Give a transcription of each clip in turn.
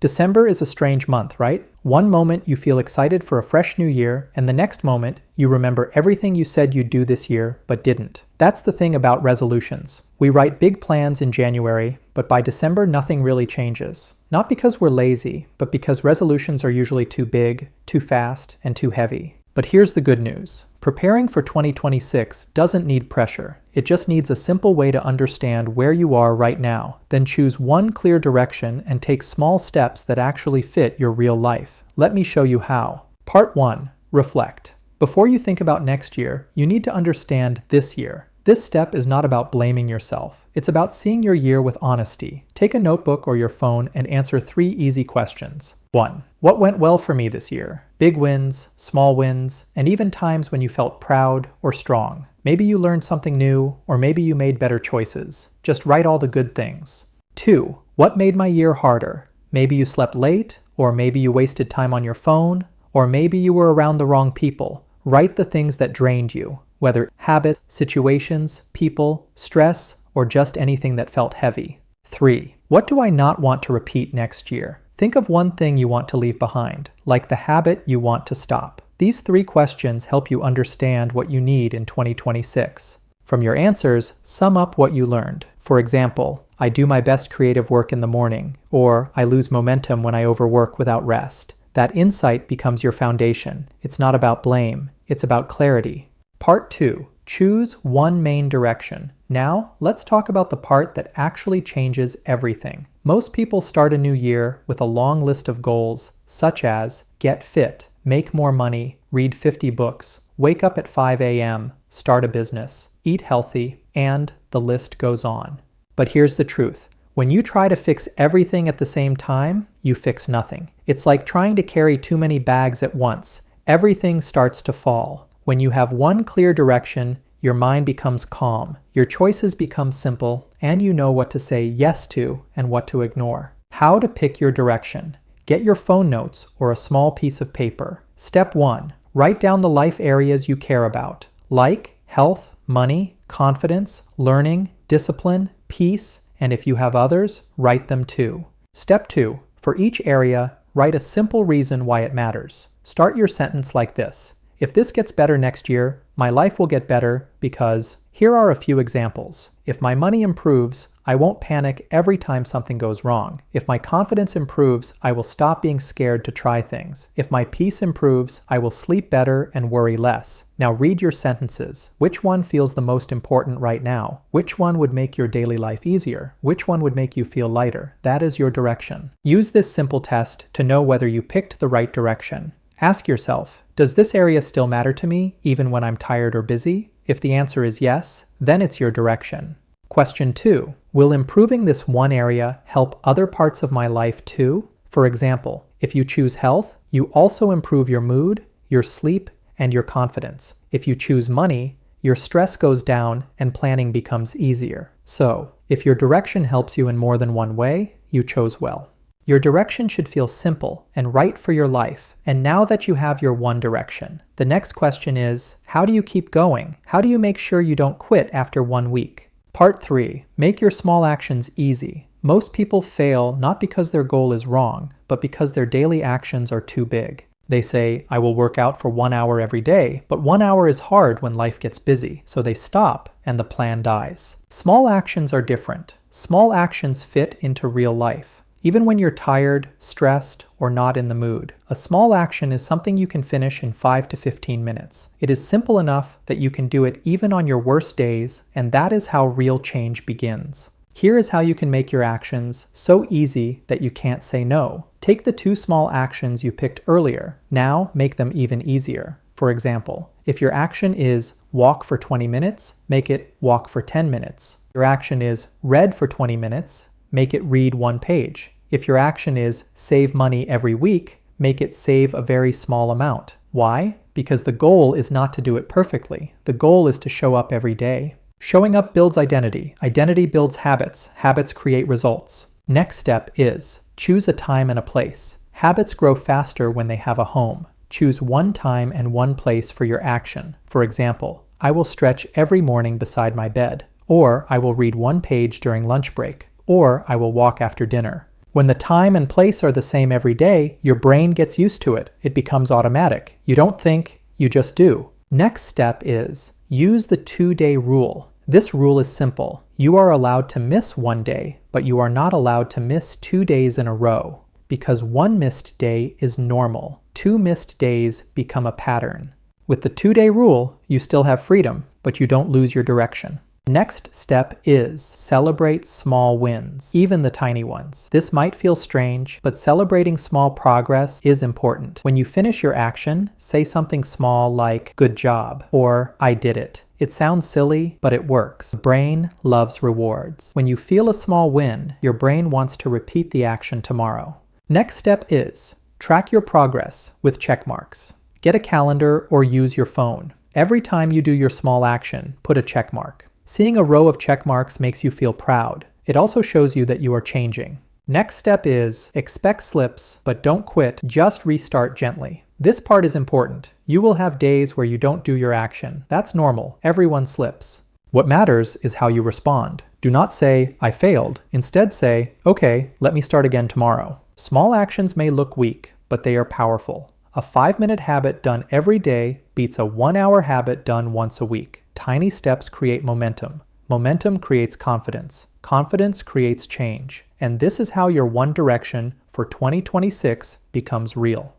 December is a strange month, right? One moment you feel excited for a fresh new year, and the next moment you remember everything you said you'd do this year but didn't. That's the thing about resolutions. We write big plans in January, but by December nothing really changes. Not because we're lazy, but because resolutions are usually too big, too fast, and too heavy. But here's the good news. Preparing for 2026 doesn't need pressure. It just needs a simple way to understand where you are right now. Then choose one clear direction and take small steps that actually fit your real life. Let me show you how. Part 1. Reflect. Before you think about next year, you need to understand this year. This step is not about blaming yourself. It's about seeing your year with honesty. Take a notebook or your phone and answer 3 easy questions. 1. What went well for me this year? Big wins, small wins, and even times when you felt proud or strong. Maybe you learned something new, or maybe you made better choices. Just write all the good things. 2. What made my year harder? Maybe you slept late, or maybe you wasted time on your phone, or maybe you were around the wrong people. Write the things that drained you, whether habits, situations, people, stress, or just anything that felt heavy. 3. What do I not want to repeat next year? Think of one thing you want to leave behind, like the habit you want to stop. These 3 questions help you understand what you need in 2026. From your answers, sum up what you learned. For example, I do my best creative work in the morning, or I lose momentum when I overwork without rest. That insight becomes your foundation. It's not about blame, it's about clarity. Part 2. Choose one main direction. Now, let's talk about the part that actually changes everything. Most people start a new year with a long list of goals, such as get fit, make more money, read 50 books, wake up at 5 a.m., start a business, eat healthy, and the list goes on. But here's the truth. When you try to fix everything at the same time, you fix nothing. It's like trying to carry too many bags at once. Everything starts to fall. When you have one clear direction, your mind becomes calm, your choices become simple, and you know what to say yes to and what to ignore. How to pick your direction. Get your phone notes or a small piece of paper. Step 1. Write down the life areas you care about, like health, money, confidence, learning, discipline, peace, and if you have others, write them too. Step 2. For each area, write a simple reason why it matters. Start your sentence like this. If this gets better next year, my life will get better because here are a few examples. If my money improves, I won't panic every time something goes wrong. If my confidence improves, I will stop being scared to try things. If my peace improves, I will sleep better and worry less. Now read your sentences. Which one feels the most important right now? Which one would make your daily life easier? Which one would make you feel lighter? That is your direction. Use this simple test to know whether you picked the right direction. Ask yourself, does this area still matter to me, even when I'm tired or busy? If the answer is yes, then it's your direction. Question 2. Will improving this one area help other parts of my life too? For example, if you choose health, you also improve your mood, your sleep, and your confidence. If you choose money, your stress goes down and planning becomes easier. So, if your direction helps you in more than one way, you chose well. Your direction should feel simple and right for your life. And now that you have your one direction, the next question is, how do you keep going? How do you make sure you don't quit after 1 week? Part 3. Make your small actions easy. Most people fail not because their goal is wrong, but because their daily actions are too big. They say, I will work out for 1 hour every day, but 1 hour is hard when life gets busy, so they stop and the plan dies. Small actions are different. Small actions fit into real life. Even when you're tired, stressed, or not in the mood, a small action is something you can finish in 5 to 15 minutes. It is simple enough that you can do it even on your worst days, and that is how real change begins. Here is how you can make your actions so easy that you can't say no. Take the 2 small actions you picked earlier. Now make them even easier. For example, if your action is walk for 20 minutes, make it walk for 10 minutes. Your action is read for 20 minutes, make it read 1 page. If your action is save money every week, make it save a very small amount. Why? Because the goal is not to do it perfectly. The goal is to show up every day. Showing up builds identity. Identity builds habits. Habits create results. Next step is choose a time and a place. Habits grow faster when they have a home. Choose one time and one place for your action. For example, I will stretch every morning beside my bed, or I will read 1 page during lunch break, or I will walk after dinner. When the time and place are the same every day, your brain gets used to it. It becomes automatic. You don't think, you just do. Next step is use the 2-day rule. This rule is simple. You are allowed to miss one day, but you are not allowed to miss 2 days in a row. Because one missed day is normal. 2 missed days become a pattern. With the 2-day rule, you still have freedom, but you don't lose your direction. Next step is celebrate small wins, even the tiny ones. This might feel strange, but celebrating small progress is important. When you finish your action, say something small like, "Good job," or "I did it." It sounds silly, but it works. The brain loves rewards. When you feel a small win, your brain wants to repeat the action tomorrow. Next step is track your progress with check marks. Get a calendar or use your phone. Every time you do your small action, put a check mark. Seeing a row of check marks makes you feel proud. It also shows you that you are changing. Next step is expect slips, but don't quit, just restart gently. This part is important. You will have days where you don't do your action. That's normal. Everyone slips. What matters is how you respond. Do not say, "I failed." Instead say, "Okay, let me start again tomorrow." Small actions may look weak, but they are powerful. A 5-minute habit done every day beats a 1-hour habit done once a week. Tiny steps create momentum. Momentum creates confidence. Confidence creates change. And this is how your one direction for 2026 becomes real.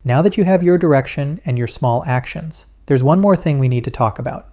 Now that you have your direction and your small actions, there's one more thing we need to talk about: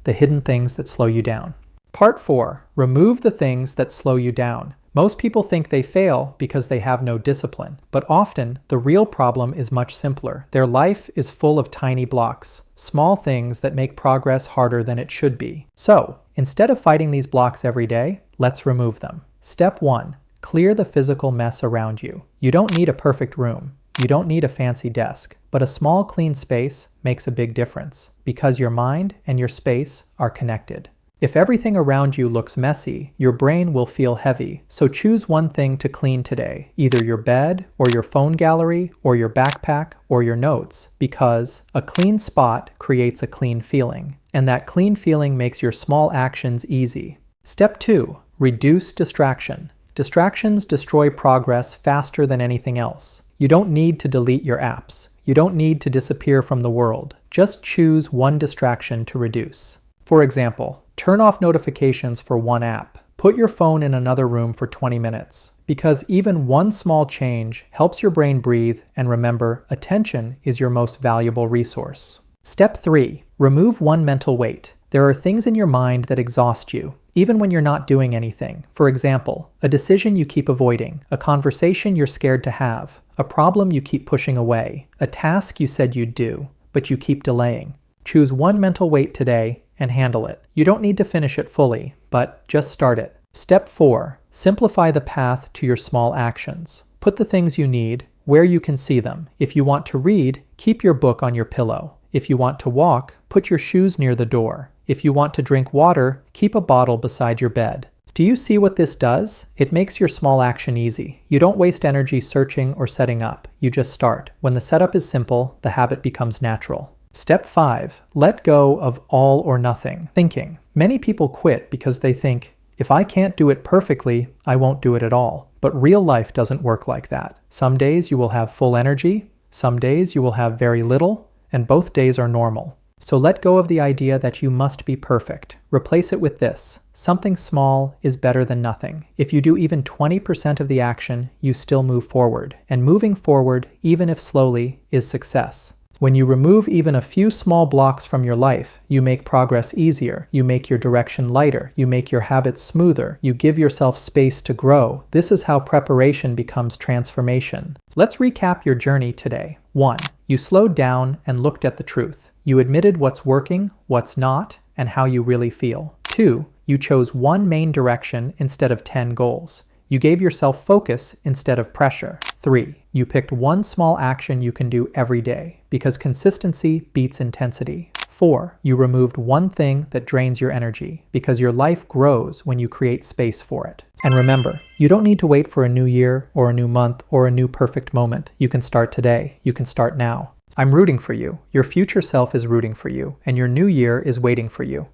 the hidden things that slow you down. Part 4. Remove the things that slow you down. Most people think they fail because they have no discipline, but often the real problem is much simpler. Their life is full of tiny blocks, small things that make progress harder than it should be. So, instead of fighting these blocks every day, let's remove them. Step 1. Clear the physical mess around you. You don't need a perfect room. You don't need a fancy desk, but a small clean space makes a big difference because your mind and your space are connected. If everything around you looks messy, your brain will feel heavy. So choose one thing to clean today, either your bed or your phone gallery or your backpack or your notes, because a clean spot creates a clean feeling, and that clean feeling makes your small actions easy. Step 2. Reduce distraction. Distractions destroy progress faster than anything else. You don't need to delete your apps. You don't need to disappear from the world. Just choose one distraction to reduce. For example, turn off notifications for one app. Put your phone in another room for 20 minutes. Because even one small change helps your brain breathe, and remember, attention is your most valuable resource. Step 3. Remove one mental weight. There are things in your mind that exhaust you, even when you're not doing anything. For example, a decision you keep avoiding, a conversation you're scared to have, a problem you keep pushing away, a task you said you'd do, but you keep delaying. Choose one mental weight today and handle it. You don't need to finish it fully, but just start it. Step 4. Simplify the path to your small actions. Put the things you need where you can see them. If you want to read, keep your book on your pillow. If you want to walk, put your shoes near the door. If you want to drink water, keep a bottle beside your bed. Do you see what this does? It makes your small action easy. You don't waste energy searching or setting up. You just start. When the setup is simple, the habit becomes natural. Step 5. Let go of all or nothing thinking. Many people quit because they think, if I can't do it perfectly, I won't do it at all. But real life doesn't work like that. Some days you will have full energy, some days you will have very little, and both days are normal. So let go of the idea that you must be perfect. Replace it with this: something small is better than nothing. If you do even 20% of the action, you still move forward. And moving forward, even if slowly, is success. When you remove even a few small blocks from your life, you make progress easier, you make your direction lighter, you make your habits smoother, you give yourself space to grow. This is how preparation becomes transformation. Let's recap your journey today. 1. You slowed down and looked at the truth. You admitted what's working, what's not, and how you really feel. 2. You chose one main direction instead of 10 goals. You gave yourself focus instead of pressure. 3. You picked one small action you can do every day, because consistency beats intensity. 4. You removed one thing that drains your energy, because your life grows when you create space for it. And remember, you don't need to wait for a new year or a new month or a new perfect moment. You can start today. You can start now. I'm rooting for you. Your future self is rooting for you, and your new year is waiting for you.